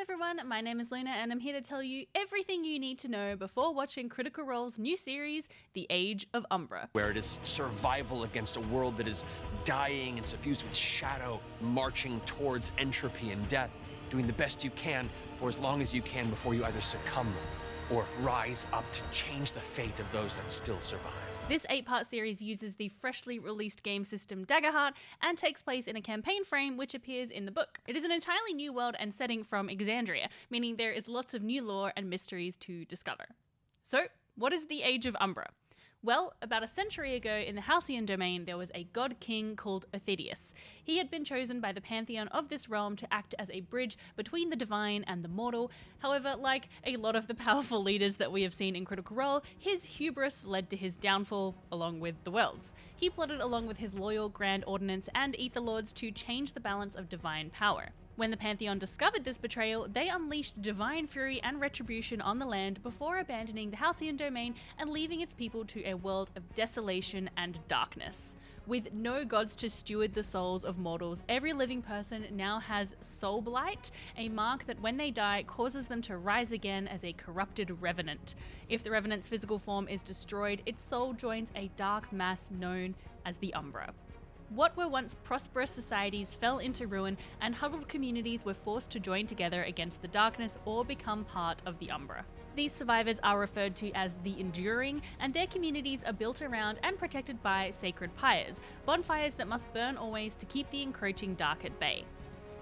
everyone, my name is Luna and I'm here to tell you everything you need to know before watching Critical Role's new series, The Age of Umbra. Where it is survival against a world that is dying and suffused with shadow, marching towards entropy and death, doing the best you can for as long as you can before you either succumb or rise up to change the fate of those that still survive. This 8-part series uses the freshly released game system Daggerheart and takes place in a campaign frame which appears in the book. It is an entirely new world and setting from Exandria, meaning there is lots of new lore and mysteries to discover. So, what is the Age of Umbra? Well, about a century ago in the Halcyon domain, there was a god king called Othedius. He had been chosen by the pantheon of this realm to act as a bridge between the divine and the mortal. However, like a lot of the powerful leaders that we have seen in Critical Role, his hubris led to his downfall, along with the world's. He plotted along with his loyal Grand Ordinance and Ether Lords to change the balance of divine power. When the Pantheon discovered this betrayal, they unleashed divine fury and retribution on the land before abandoning the Halcyon domain and leaving its people to a world of desolation and darkness. With no gods to steward the souls of mortals, every living person now has Soul Blight, a mark that when they die causes them to rise again as a corrupted revenant. If the revenant's physical form is destroyed, its soul joins a dark mass known as the Umbra. What were once prosperous societies fell into ruin, and huddled communities were forced to join together against the darkness or become part of the Umbra. These survivors are referred to as the Enduring, and their communities are built around and protected by sacred pyres, bonfires that must burn always to keep the encroaching dark at bay.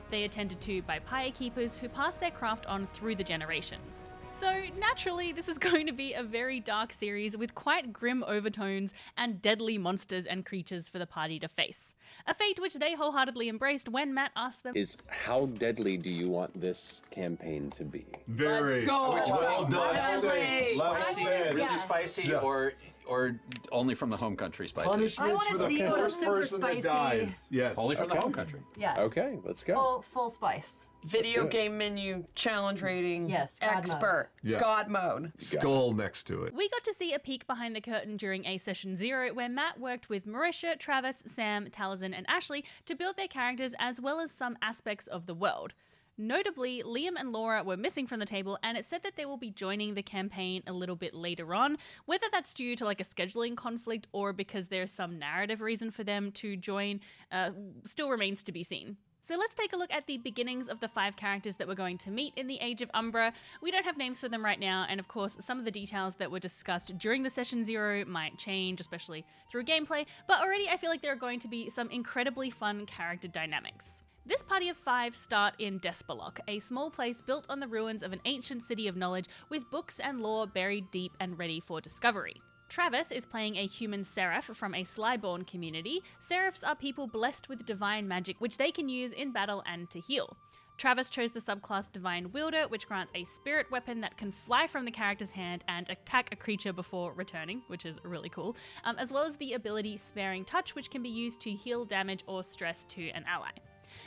They are tended to by pyre keepers who pass their craft on through the generations. So naturally, this is going to be a very dark series with quite grim overtones and deadly monsters and creatures for the party to face. A fate which they wholeheartedly embraced when Matt asked them, is how deadly do you want this campaign to be? Very. Let's go. Well done. Deadly. Level Really yeah. spicy Yeah. or only from the home country spicy? Punishments for the see what a first super person spicy- that dies. Yes. Only from the home country. Yeah. Okay, let's go. Full spice. Video do it. game menu challenge rating. Yes, God expert. mode. Yeah. God mode. Skull next to it. we got to see a peek behind the curtain during a Session 0 where Matt worked with Marisha, Travis, Sam, Taliesin and Ashley to build their characters as well as some aspects of the world. Notably, Liam and Laura were missing from the table, and it said that they will be joining the campaign a little bit later on. Whether that's due to like a scheduling conflict or because there's some narrative reason for them to join still remains to be seen. So let's take a look at the beginnings of the 5 characters that we're going to meet in the Age of Umbra. We don't have names for them right now, and of course some of the details that were discussed during the Session 0 might change, especially through gameplay, but already I feel like there are going to be some incredibly fun character dynamics. This party of 5 start in Despelok, a small place built on the ruins of an ancient city of knowledge with books and lore buried deep and ready for discovery. Travis is playing a human seraph from a Slyborn community. Seraphs are people blessed with divine magic which they can use in battle and to heal. Travis chose the subclass Divine Wielder, which grants a spirit weapon that can fly from the character's hand and attack a creature before returning, which is really cool, as well as the ability Sparing Touch, which can be used to heal damage or stress to an ally.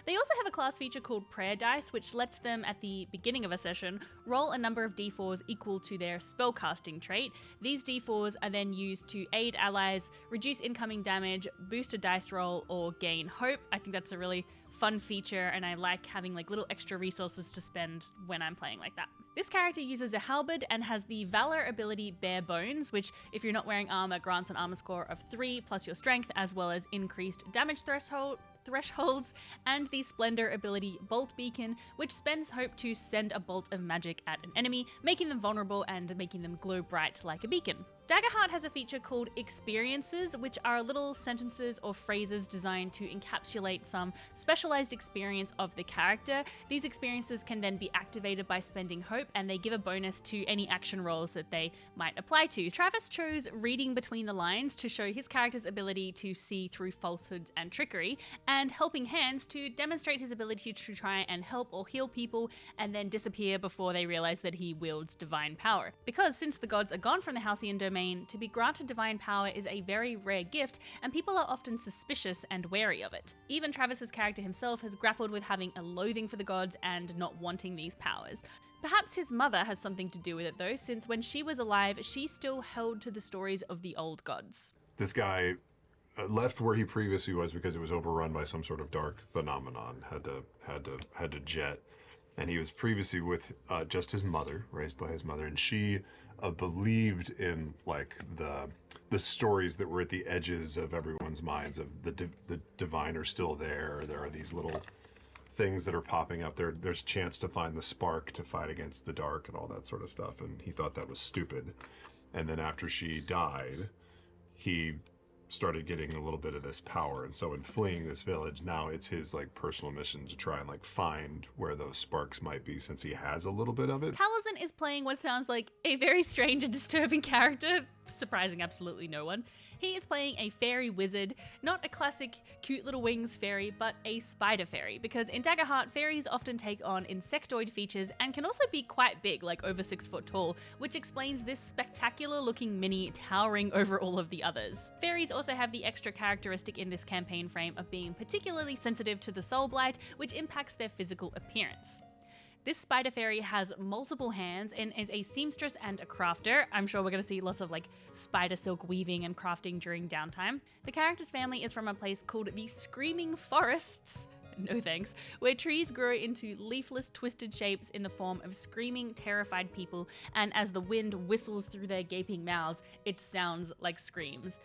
They also have a class feature called Prayer Dice, which lets them, at the beginning of a session, roll a number of d4s equal to their spellcasting trait. These d4s are then used to aid allies, reduce incoming damage, boost a dice roll, or gain hope. I think that's a really fun feature, and I like having like little extra resources to spend when I'm playing like that. This character uses a halberd and has the Valor ability Bare Bones, which, if you're not wearing armor, grants an armor score of 3 plus your strength, as well as increased damage thresholds, and the Splendor ability Bolt Beacon, which spends hope to send a bolt of magic at an enemy, making them vulnerable and making them glow bright like a beacon. Daggerheart has a feature called Experiences, which are little sentences or phrases designed to encapsulate some specialized experience of the character. These experiences can then be activated by spending hope, and they give a bonus to any action rolls that they might apply to. Travis chose Reading Between the Lines to show his character's ability to see through falsehoods and trickery, and Helping Hands to demonstrate his ability to try and help or heal people and then disappear before they realize that he wields divine power. Because since the gods are gone from the Halcyon domain, to be granted divine power is a very rare gift, and people are often suspicious and wary of it. Even Travis's character himself has grappled with having a loathing for the gods and not wanting these powers. Perhaps his mother has something to do with it though, since when she was alive, she still held to the stories of the old gods. This guy left where he previously was because it was overrun by some sort of dark phenomenon. Had to jet. And he was previously with just his mother, raised by his mother, and she believed in like the stories that were at the edges of everyone's minds of the divine are still there. There are these little things that are popping up there. There's chance to find the spark to fight against the dark and all that sort of stuff. And he thought that was stupid. And then after she died, he started getting a little bit of this power. And so in fleeing this village, now it's his like personal mission to try and like find where those sparks might be, since he has a little bit of it. Taliesin is playing what sounds like a very strange and disturbing character, surprising absolutely no one. He is playing a fairy wizard, not a classic cute little wings fairy, but a spider fairy, because in Daggerheart, fairies often take on insectoid features and can also be quite big, like over 6 foot tall, which explains this spectacular looking mini towering over all of the others. Fairies also have the extra characteristic in this campaign frame of being particularly sensitive to the soul blight, which impacts their physical appearance. This spider fairy has multiple hands and is a seamstress and a crafter. I'm sure we're going to see lots of like spider silk weaving and crafting during downtime. The character's family is from a place called the Screaming Forests. No thanks. Where trees grow into leafless, twisted shapes in the form of screaming, terrified people, and as the wind whistles through their gaping mouths, it sounds like screams.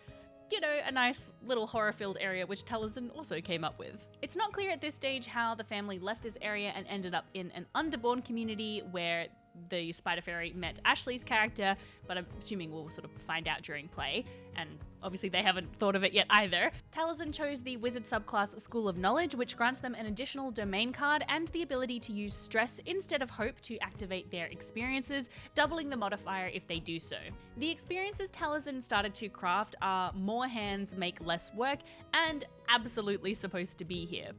You know, a nice little horror-filled area which Taliesin also came up with. It's not clear at this stage how the family left this area and ended up in an underborn community where the spider fairy met Ashley's character, but I'm assuming we'll sort of find out during play, and obviously they haven't thought of it yet either. Taliesin chose the wizard subclass School of Knowledge, which grants them an additional domain card and the ability to use stress instead of hope to activate their experiences, doubling the modifier if they do so. The experiences Taliesin started to craft are more hands make less work, and absolutely supposed to be here.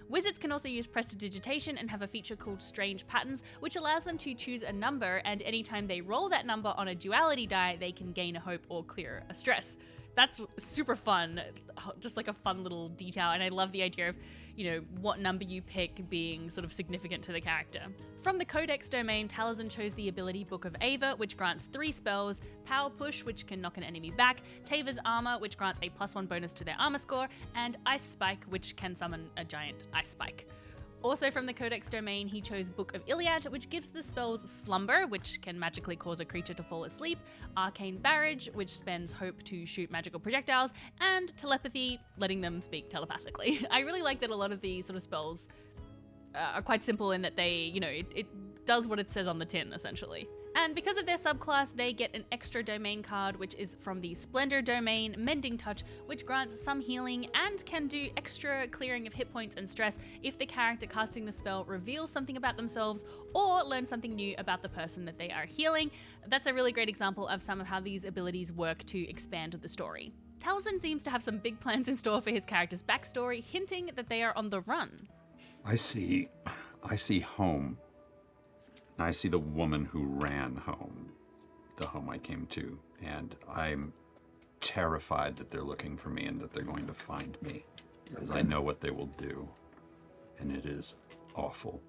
Wizards can also use prestidigitation and have a feature called Strange Patterns, which allows them to choose a number, and anytime they roll that number on a duality die, they can gain a hope or clear a stress. That's super fun, just like a fun little detail, and I love the idea of, you know, what number you pick being sort of significant to the character. From the Codex domain, Taliesin chose the ability Book of Ava, which grants 3 spells, Power Push, which can knock an enemy back, Tavor's Armor, which grants a +1 bonus to their armor score, and Ice Spike, which can summon a giant ice spike. Also from the Codex domain, he chose Book of Iliad, which gives the spells Slumber, which can magically cause a creature to fall asleep, Arcane Barrage, which spends hope to shoot magical projectiles, and Telepathy, letting them speak telepathically. I really like that a lot of these sort of spells are quite simple in that they, you know, it does what it says on the tin, essentially. And because of their subclass, they get an extra domain card, which is from the Splendor domain, Mending Touch, which grants some healing and can do extra clearing of hit points and stress if the character casting the spell reveals something about themselves or learns something new about the person that they are healing. That's a really great example of some of how these abilities work to expand the story. Taliesin seems to have some big plans in store for his character's backstory, hinting that they are on the run. I see home. And I see the woman who ran home, the home I came to, and I'm terrified that they're looking for me and that they're going to find me, because I know what they will do, and it is awful.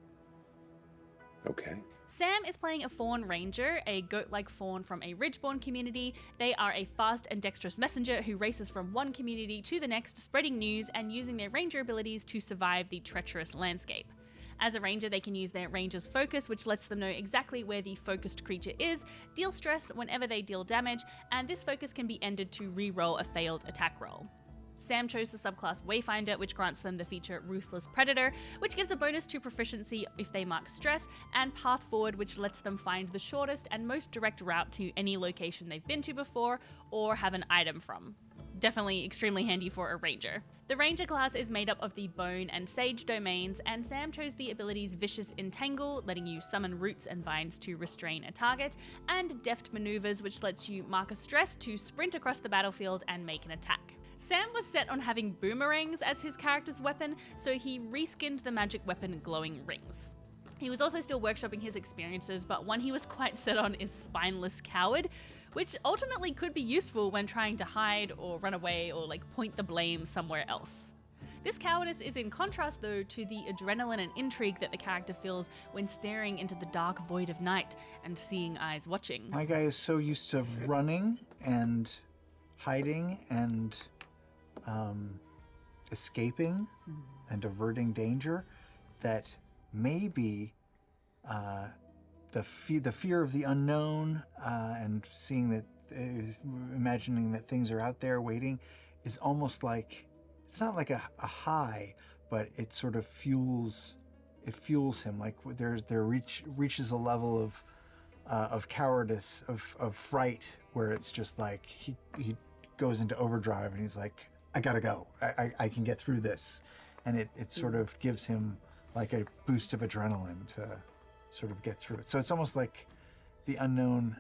Okay. Sam is playing a fawn ranger, a goat-like fawn from a Ridgeborn community. They are a fast and dexterous messenger who races from one community to the next, spreading news and using their ranger abilities to survive the treacherous landscape. As a ranger, they can use their ranger's focus, which lets them know exactly where the focused creature is, deal stress whenever they deal damage, and this focus can be ended to re-roll a failed attack roll. Sam chose the subclass Wayfinder, which grants them the feature Ruthless Predator, which gives a bonus to proficiency if they mark stress, and Path Forward, which lets them find the shortest and most direct route to any location they've been to before or have an item from. Definitely extremely handy for a ranger. The ranger class is made up of the Bone and Sage domains, and Sam chose the abilities Vicious Entangle, letting you summon roots and vines to restrain a target, and Deft Maneuvers, which lets you mark a stress to sprint across the battlefield and make an attack. Sam was set on having boomerangs as his character's weapon, so he reskinned the magic weapon Glowing Rings. He was also still workshopping his experiences, but one he was quite set on is Spineless Coward, which ultimately could be useful when trying to hide or run away or like point the blame somewhere else. This cowardice is in contrast though to the adrenaline and intrigue that the character feels when staring into the dark void of night and seeing eyes watching. My guy is so used to running and hiding and escaping and averting danger that maybe the fear of the unknown, and seeing that, imagining that things are out there waiting, is almost like, it's not like a high, but it sort of fuels him. Like reaches a level of cowardice, of fright, where it's just like he goes into overdrive and he's like, I gotta go. I can get through this, and it sort of gives him like a boost of adrenaline to sort of get through it. So it's almost like the unknown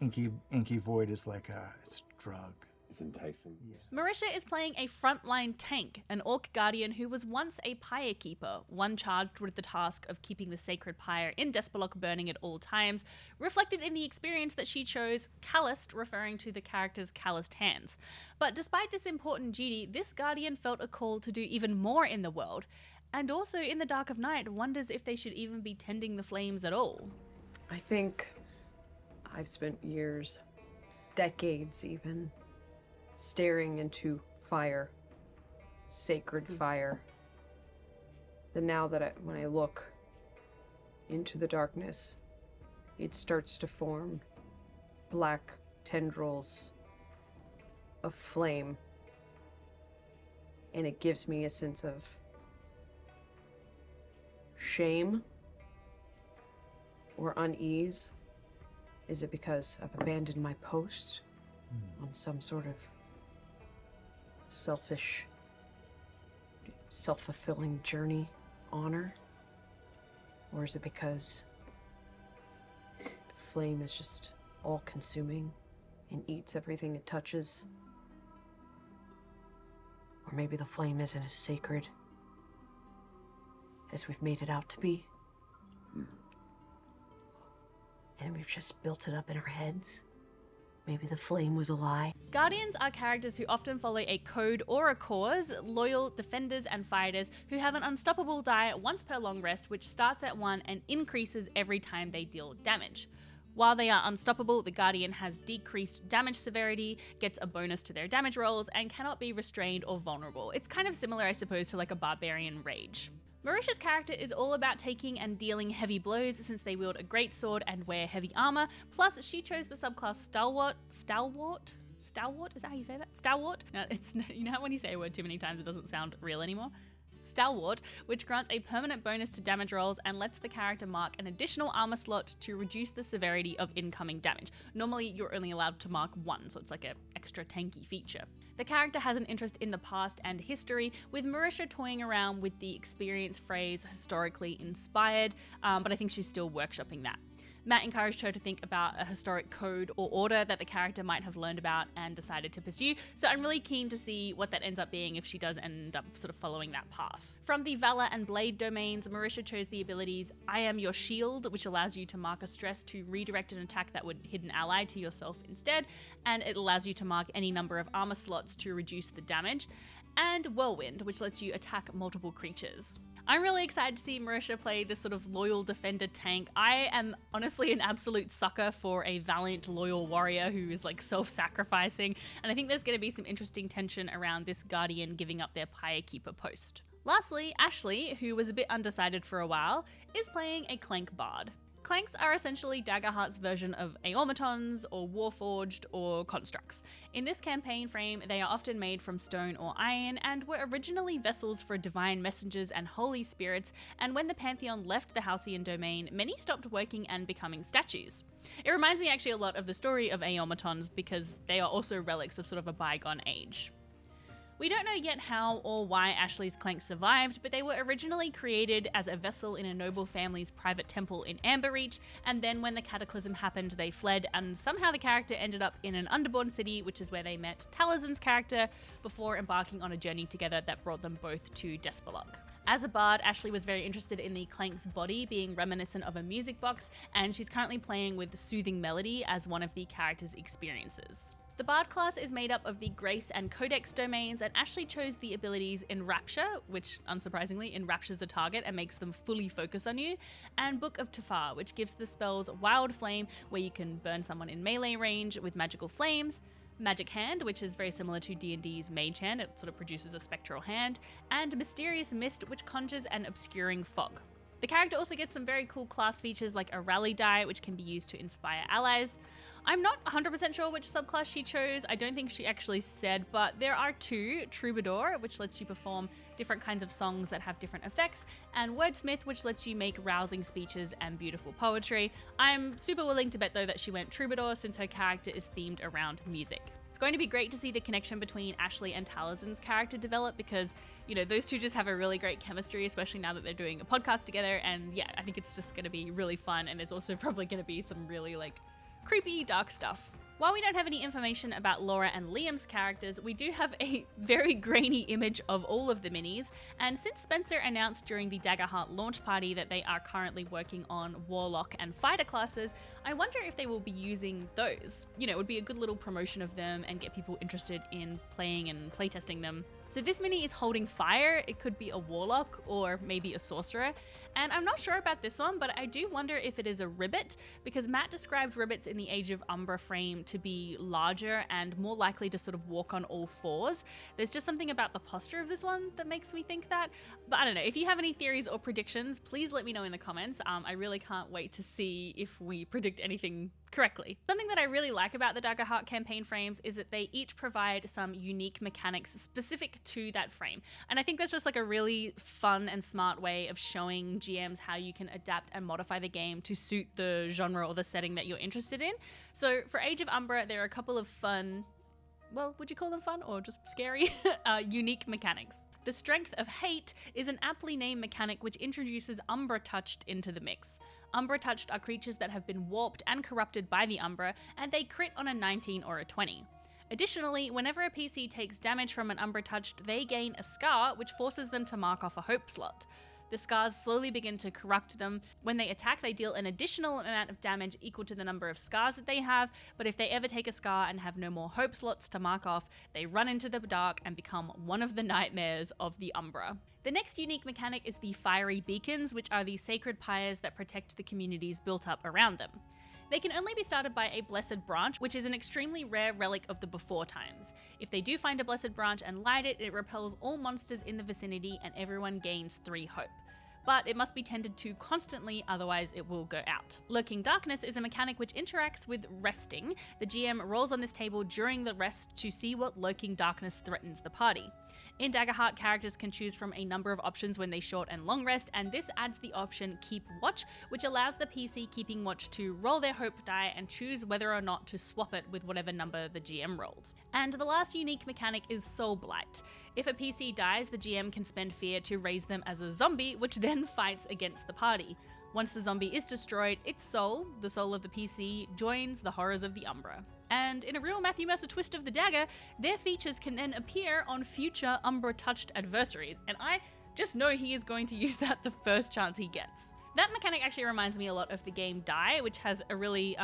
inky void is like it's a drug. It's enticing. Marisha is playing a frontline tank, an orc guardian who was once a pyre keeper, one charged with the task of keeping the sacred pyre in Despelok burning at all times, reflected in the experience that she chose, calloused, referring to the character's calloused hands. But despite this important duty, this guardian felt a call to do even more in the world, and also in the dark of night wonders if they should even be tending the flames at all. I think I've spent years, decades even, staring into fire, sacred fire. Then now that when I look into the darkness, it starts to form black tendrils of flame, and it gives me a sense of shame or unease. Is it because I've abandoned my post on some sort of selfish, self-fulfilling journey, honor? Or is it because the flame is just all-consuming and eats everything it touches? Or maybe the flame isn't as sacred as we've made it out to be. And we've just built it up in our heads. Maybe the flame was a lie. Guardians are characters who often follow a code or a cause, loyal defenders and fighters who have an unstoppable die once per long rest, which starts at 1 and increases every time they deal damage. While they are unstoppable, the Guardian has decreased damage severity, gets a bonus to their damage rolls, and cannot be restrained or vulnerable. It's kind of similar, I suppose, to like a Barbarian Rage. Marisha's character is all about taking and dealing heavy blows since they wield a great sword and wear heavy armor, plus she chose the subclass Stalwart? Is that how you say that? Stalwart? No, you know how when you say a word too many times it doesn't sound real anymore? Stalwart, which grants a permanent bonus to damage rolls and lets the character mark an additional armor slot to reduce the severity of incoming damage. Normally, you're only allowed to mark 1, so it's like an extra tanky feature. The character has an interest in the past and history, with Marisha toying around with the experience phrase historically inspired, but I think she's still workshopping that. Matt encouraged her to think about a historic code or order that the character might have learned about and decided to pursue, so I'm really keen to see what that ends up being if she does end up sort of following that path. From the Valor and Blade domains, Marisha chose the abilities I Am Your Shield, which allows you to mark a stress to redirect an attack that would hit an ally to yourself instead, and it allows you to mark any number of armor slots to reduce the damage, and Whirlwind, which lets you attack multiple creatures. I'm really excited to see Marisha play this sort of loyal defender tank. I am honestly an absolute sucker for a valiant, loyal warrior who is like self-sacrificing, and I think there's going to be some interesting tension around this Guardian giving up their Pyre Keeper post. Lastly, Ashley, who was a bit undecided for a while, is playing a Clank Bard. Clanks are essentially Daggerheart's version of Aeomatons or Warforged or Constructs. In this campaign frame, they are often made from stone or iron and were originally vessels for divine messengers and holy spirits, and when the Pantheon left the Halcyon domain, many stopped working and becoming statues. It reminds me actually a lot of the story of Aeomatons because they are also relics of sort of a bygone age. We don't know yet how or why Ashley's Clank survived, but they were originally created as a vessel in a noble family's private temple in Amberreach, and then when the cataclysm happened, they fled, and somehow the character ended up in an Underborn city, which is where they met Taliesin's character, before embarking on a journey together that brought them both to Despelok. As a bard, Ashley was very interested in the Clank's body being reminiscent of a music box, and she's currently playing with the Soothing Melody as one of the character's experiences. The Bard class is made up of the Grace and Codex domains, and Ashley chose the abilities Enrapture, which, unsurprisingly, enraptures the target and makes them fully focus on you, and Book of Tafar, which gives the spells Wild Flame, where you can burn someone in melee range with magical flames, Magic Hand, which is very similar to D&D's Mage Hand, it sort of produces a spectral hand, and Mysterious Mist, which conjures an obscuring fog. The character also gets some very cool class features like a rally die, which can be used to inspire allies. I'm not 100% sure which subclass she chose. I don't think she actually said, but there are two: Troubadour, which lets you perform different kinds of songs that have different effects, and Wordsmith, which lets you make rousing speeches and beautiful poetry. I'm super willing to bet though that she went Troubadour since her character is themed around music. It's going to be great to see the connection between Ashley and Taliesin's character develop because, you know, those two just have a really great chemistry, especially now that they're doing a podcast together. And yeah, I think it's just going to be really fun. And there's also probably going to be some really like creepy, dark stuff. While we don't have any information about Laura and Liam's characters, we do have a very grainy image of all of the minis, and since Spencer announced during the Daggerheart launch party that they are currently working on Warlock and Fighter classes, I wonder if they will be using those. You know, it would be a good little promotion of them and get people interested in playing and playtesting them. So this mini is holding fire. It could be a Warlock or maybe a Sorcerer, and I'm not sure about this one, but I do wonder if it is a Ribbit, because Matt described Ribbits in the Age of Umbra frame to be larger and more likely to sort of walk on all fours. There's just something about the posture of this one that makes me think that, but I don't know. If you have any theories or predictions, please let me know in the comments. I really can't wait to see if we predict anything correctly. Something that I really like about the Daggerheart campaign frames is that they each provide some unique mechanics specific to that frame. And I think that's just like a really fun and smart way of showing GMs how you can adapt and modify the game to suit the genre or the setting that you're interested in. So for Age of Umbra, there are a couple of fun, well, would you call them fun or just scary, unique mechanics. The Strength of Hate is an aptly named mechanic which introduces Umbra Touched into the mix. Umbra Touched are creatures that have been warped and corrupted by the Umbra, and they crit on a 19 or a 20. Additionally, whenever a PC takes damage from an Umbra Touched, they gain a scar, which forces them to mark off a hope slot. The scars slowly begin to corrupt them. When they attack, they deal an additional amount of damage equal to the number of scars that they have, but if they ever take a scar and have no more hope slots to mark off, they run into the dark and become one of the nightmares of the Umbra. The next unique mechanic is the Fiery Beacons, which are the sacred pyres that protect the communities built up around them. They can only be started by a Blessed Branch, which is an extremely rare relic of the before times. If they do find a Blessed Branch and light it, it repels all monsters in the vicinity and everyone gains 3 hope. But it must be tended to constantly, otherwise it will go out. Lurking Darkness is a mechanic which interacts with resting. The GM rolls on this table during the rest to see what Lurking Darkness threatens the party. In Daggerheart, characters can choose from a number of options when they short and long rest, and this adds the option Keep Watch, which allows the PC keeping watch to roll their hope die and choose whether or not to swap it with whatever number the GM rolled. And the last unique mechanic is Soul Blight. If a PC dies, the GM can spend fear to raise them as a zombie, which then fights against the party. Once the zombie is destroyed, its soul, the soul of the PC, joins the horrors of the Umbra. And in a real Matthew Mercer twist of the dagger, their features can then appear on future Umbra-touched adversaries, and I just know he is going to use that the first chance he gets. That mechanic actually reminds me a lot of the game Die, which has a really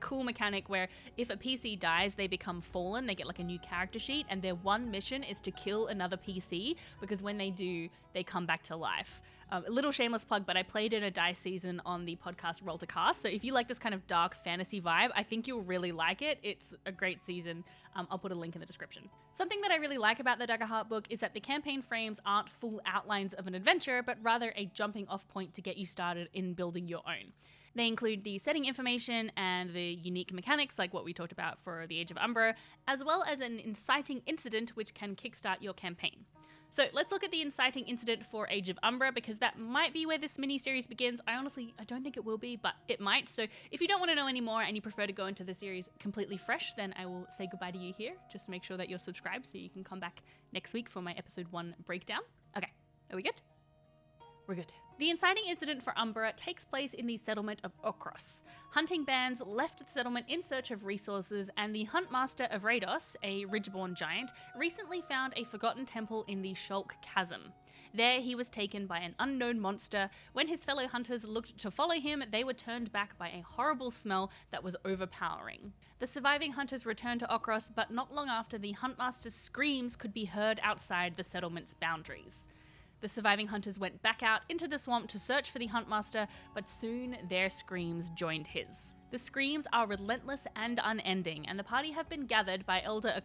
cool mechanic where if a PC dies, they become fallen, they get like a new character sheet, and their one mission is to kill another PC, because when they do, they come back to life. A little shameless plug, but I played in a Die season on the podcast Roll to Cast, so if you like this kind of dark fantasy vibe, I think you'll really like it. It's a great season. I'll put a link in the description. Something that I really like about the Daggerheart book is that the campaign frames aren't full outlines of an adventure, but rather a jumping off point to get you started in building your own. They include the setting information and the unique mechanics like what we talked about for the Age of Umbra, as well as an inciting incident which can kickstart your campaign. So let's look at the inciting incident for Age of Umbra, because that might be where this mini-series begins. I don't think it will be, but it might. So if you don't want to know any more and you prefer to go into the series completely fresh, then I will say goodbye to you here. Just make sure that you're subscribed so you can come back next week for my episode 1 breakdown. Okay, are we good? We're good. The inciting incident for Umbra takes place in the settlement of Okros. Hunting bands left the settlement in search of resources, and the Huntmaster of Rados, a Ridgeborn giant, recently found a forgotten temple in the Shulk Chasm. There he was taken by an unknown monster. When his fellow hunters looked to follow him, they were turned back by a horrible smell that was overpowering. The surviving hunters returned to Okros, but not long after, the Huntmaster's screams could be heard outside the settlement's boundaries. The surviving hunters went back out into the swamp to search for the Huntmaster, but soon their screams joined his. The screams are relentless and unending, and the party have been gathered by Elder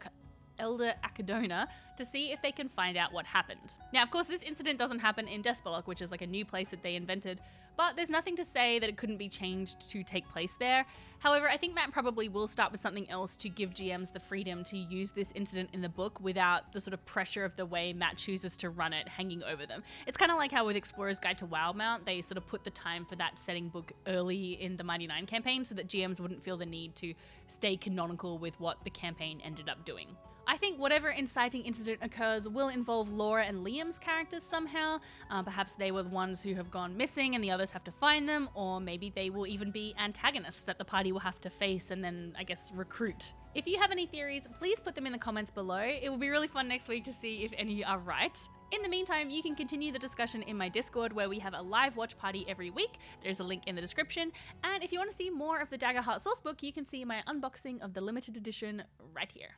Elder Acadona to see if they can find out what happened. Now, of course, this incident doesn't happen in Despelok, which is like a new place that they invented, but there's nothing to say that it couldn't be changed to take place there. However, I think Matt probably will start with something else to give GMs the freedom to use this incident in the book without the sort of pressure of the way Matt chooses to run it hanging over them. It's kind of like how with Explorer's Guide to Wildmount, they sort of put the time for that setting book early in the Mighty Nein campaign so that GMs wouldn't feel the need to stay canonical with what the campaign ended up doing. I think whatever inciting incident occurs will involve Laura and Liam's characters somehow. Perhaps they were the ones who have gone missing and the others have to find them, or maybe they will even be antagonists that the party will have to face and then, I guess, recruit. If you have any theories, please put them in the comments below. It will be really fun next week to see if any are right. In the meantime, you can continue the discussion in my Discord where we have a live watch party every week. There's a link in the description. And if you want to see more of the Daggerheart sourcebook, you can see my unboxing of the limited edition right here.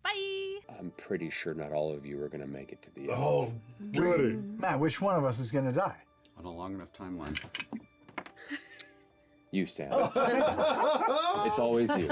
Bye! I'm pretty sure not all of you are going to make it to the end. Oh, goody. Matt, which one of us is going to die? On a long enough timeline. You, Sam. It's always you.